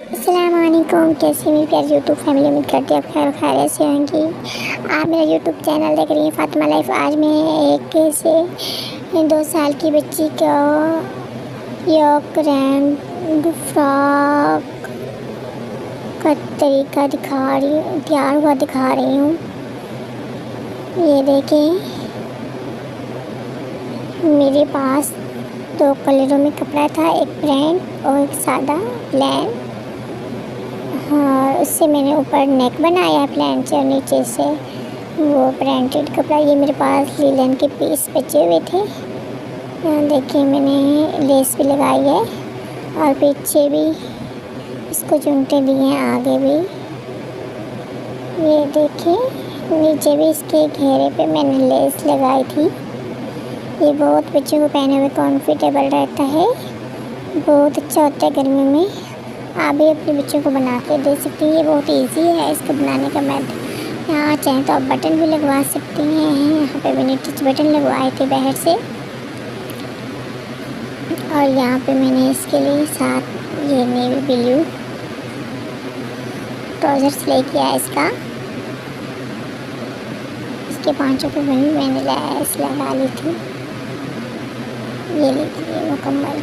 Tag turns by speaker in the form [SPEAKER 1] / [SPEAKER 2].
[SPEAKER 1] अस्सलामुअलैकुम, कैसी मेरी प्यारी यूट्यूब फैमिली, उम्मीद करती है आप खैर खैरियत से होंगी। आप मेरा यूट्यूब चैनल देख रही हैं फ़ातिमा लाइफ। आज मैं एक से 2 साल की बच्ची को यॉक रैंड फ्रॉक का तरीका तैयार हुआ दिखा रही हूँ। ये देखें, मेरे पास 2 कलरों में कपड़ा था, एक प्रिंट और एक सादा प्लेन। और उससे मैंने ऊपर नेक बनाया प्लेन से और नीचे से वो प्रिंटेड कपड़ा। ये मेरे पास लीलन के पीस बचे हुए थे। यहाँ देखिए, मैंने लेस भी लगाई है और पीछे भी इसको चुनटे दिए हैं, आगे भी। ये देखिए, नीचे भी इसके घेरे पे मैंने लेस लगाई थी। ये बहुत बच्चों को पहने हुए कंफर्टेबल रहता है, बहुत अच्छा होता है गर्मी में। आप भी अपने बच्चों को बना के दे सकती हैं। ये बहुत इजी है इसको बनाने का मेथड। यहाँ चाहें तो आप बटन भी लगवा सकती हैं। यहाँ पे मैंने टच बटन लगवाए थे बाहर से, और यहाँ पे मैंने इसके लिए साथ ये नेवी ब्लू ट्राउज़र सिलाई किया है इसका। इसके 5 रुपये में भी मैंने लगा ली थी। ये लीजिए मुकम्मल